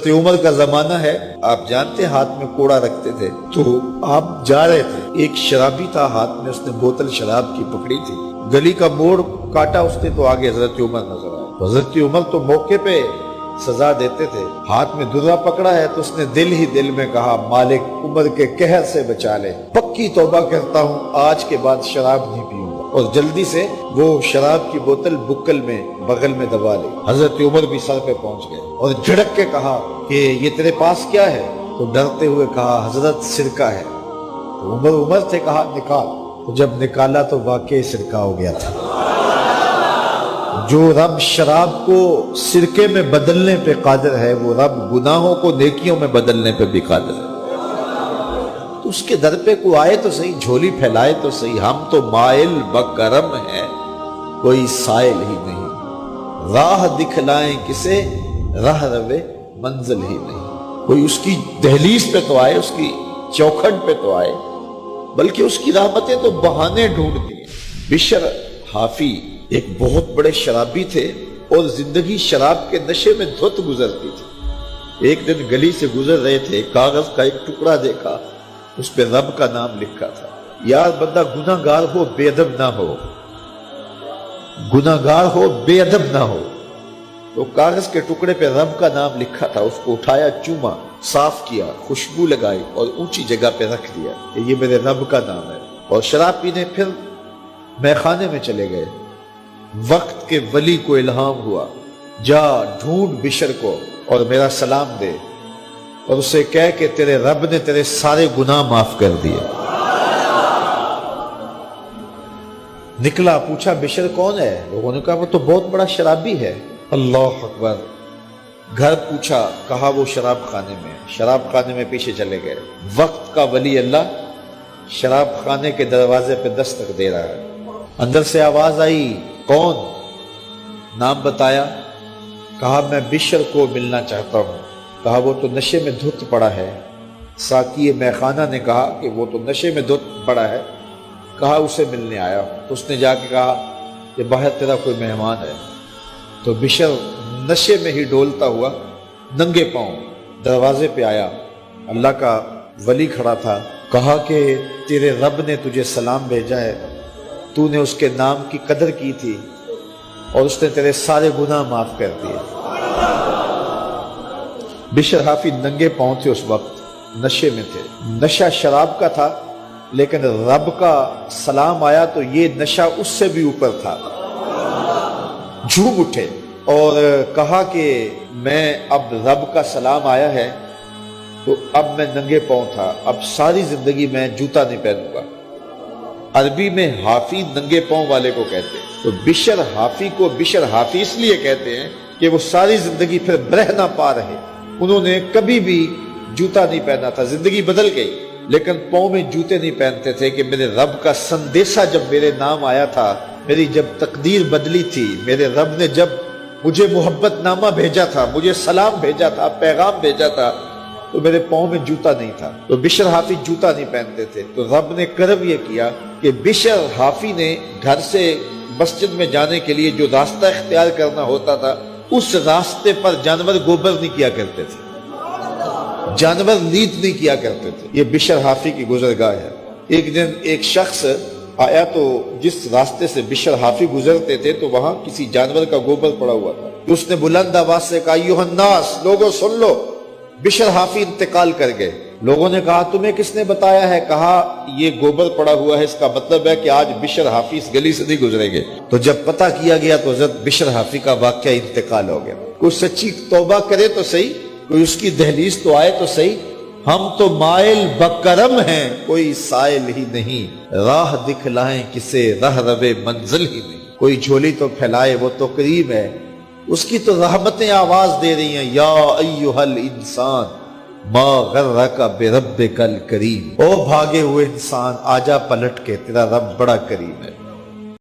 عمر کا زمانہ ہے، آپ جانتے ہیں ہاتھ میں کوڑا رکھتے تھے، تو آپ جا رہے تھے، ایک شرابی تھا، ہاتھ میں اس نے بوتل شراب کی پکڑی تھی، گلی کا موڑ کاٹا اس نے تو آگے حضرت عمر نظر آئے۔ حضرت عمر تو موقع پہ سزا دیتے تھے، ہاتھ میں درہ پکڑا ہے تو اس نے دل ہی دل میں کہا مالک عمر کے قہر سے بچا لے، پکی توبہ کرتا ہوں آج کے بعد شراب نہیں پیوں گا، اور جلدی سے وہ شراب کی بوتل بکل میں بغل میں دبا لی۔ حضرت عمر بھی سر پہ پہنچ گئے اور جھڑک کے کہا کہ یہ تیرے پاس کیا ہے؟ تو ڈرتے ہوئے کہا حضرت سرکہ ہے۔ تو عمر سے کہا نکال، تو جب نکالا تو واقعی سرکہ ہو گیا تھا۔ جو رب شراب کو سرکے میں بدلنے پہ قادر ہے، وہ رب گناہوں کو نیکیوں میں بدلنے پہ بھی قادر ہے۔ تو اس کے در پہ کوئی آئے تو صحیح، جھولی پھیلائے تو صحیح، ہم تو مائل بکرم ہیں، کوئی سائل ہی نہیں، راہ دکھلائیں کسے، راہ روے منزل ہی نہیں۔ کوئی اس کی دہلیز پہ تو آئے، اس کی چوکھٹ پہ تو آئے، بلکہ اس کی رحمتیں تو بہانے ڈھونڈتی ہیں۔ بشر حافی ایک بہت بڑے شرابی تھے اور زندگی شراب کے نشے میں دھت گزرتی تھی۔ ایک دن گلی سے گزر رہے تھے، کاغذ کا ایک ٹکڑا دیکھا، اس پہ رب کا نام لکھا تھا۔ یار بندہ گناہ گار ہو بے ادب نہ ہو، گناہ گار ہو بے ادب نہ ہو۔ تو کاغذ کے ٹکڑے پہ رب کا نام لکھا تھا، اس کو اٹھایا، چوما، صاف کیا، خوشبو لگائی اور اونچی جگہ پہ رکھ دیا کہ یہ میرے رب کا نام ہے، اور شراب پینے پھر میخانے میں چلے گئے۔ وقت کے ولی کو الہام ہوا، جا ڈھونڈ بشر کو اور میرا سلام دے، اور اسے کہہ کہ تیرے رب نے تیرے سارے گناہ معاف کر دیے۔ نکلا، پوچھا بشر کون ہے؟ لوگوں نے کہا وہ تو بہت بڑا شرابی ہے۔ اللہ اکبر۔ گھر پوچھا، کہا وہ شراب خانے میں۔ شراب خانے میں پیچھے چلے گئے۔ وقت کا ولی اللہ شراب خانے کے دروازے پہ دستک دے رہا ہے۔ اندر سے آواز آئی، کون؟ نام بتایا، کہا میں بشر کو ملنا چاہتا ہوں۔ کہا وہ تو نشے میں دھت پڑا ہے۔ ساقی میخانہ نے کہا کہ وہ تو نشے میں دھت پڑا ہے، کہا اسے ملنے آیا ہوں۔ تو اس نے جا کے کہا کہ باہر تیرا کوئی مہمان ہے۔ تو بشر نشے میں ہی ڈولتا ہوا ننگے پاؤں دروازے پہ آیا۔ اللہ کا ولی کھڑا تھا، کہا کہ تیرے رب نے تجھے سلام بھیجا ہے، تو نے اس کے نام کی قدر کی تھی اور اس نے تیرے سارے گناہ معاف کر دیے۔ بشر حافی ننگے پاؤں تھے، اس وقت نشے میں تھے۔ نشہ شراب کا تھا، لیکن رب کا سلام آیا تو یہ نشہ اس سے بھی اوپر تھا۔ جھوم اٹھے اور کہا کہ میں اب رب کا سلام آیا ہے تو اب میں ننگے پاؤں تھا، اب ساری زندگی میں جوتا نہیں پہنوں گا۔ عربی میں حافی ننگے پاؤں والے کو کہتے ہیں، تو بشر حافی کو بشر حافی اس لیے کہتے ہیں کہ وہ ساری زندگی پھر برہنہ پا رہے، انہوں نے کبھی بھی جوتا نہیں پہنا تھا، زندگی بدل گئی لیکن پاؤں میں جوتے نہیں پہنتے تھے کہ میرے رب کا سندیسہ جب میرے نام آیا تھا، میری جب تقدیر بدلی تھی، میرے رب نے جب مجھے محبت نامہ بھیجا تھا، مجھے سلام بھیجا تھا، پیغام بھیجا تھا، تو میرے پاؤں میں جوتا نہیں تھا۔ تو بشر حافی جوتا نہیں پہنتے تھے، تو رب نے کرم یہ کیا کہ بشر حافی نے گھر سے مسجد میں جانے کے لیے جو راستہ اختیار کرنا ہوتا تھا، اس راستے پر جانور گوبر نہیں کیا کرتے تھے، جانور لیت نہیں کیا کرتے تھے۔ یہ بشر حافی کی گزرگاہ ہے۔ ایک دن ایک شخص آیا تو جس راستے سے بشر حافی گزرتے تھے تو وہاں کسی جانور کا گوبر پڑا ہوا تھا۔ اس نے بلند آواز سے کہا، ایھا الناس، لوگوں سن لو، بشر حافی انتقال کر گئے۔ لوگوں نے کہا تمہیں کس نے بتایا ہے؟ کہا یہ گوبر پڑا ہوا ہے، اس کا مطلب ہے کہ آج بشر حافی اس گلی سے نہیں گزریں گے۔ تو جب پتہ کیا گیا تو حضرت بشر حافی کا واقعہ انتقال ہو گیا۔ کوئی سچی توبہ کرے تو صحیح، کوئی اس کی دہلیز تو آئے تو صحیح۔ ہم تو مائل بکرم ہیں، کوئی سائل ہی نہیں، راہ دکھلائیں کسے، راہ روے منزل ہی نہیں۔ کوئی جھولی تو پھیلائے، وہ تو کریم ہے، اس کی تو رحمتیں آواز دے رہی ہیں، یا ایھا الانسان ما غرک بربک الکریم، او بھاگے ہوئے انسان، آجا پلٹ کے، تیرا رب بڑا کریم ہے۔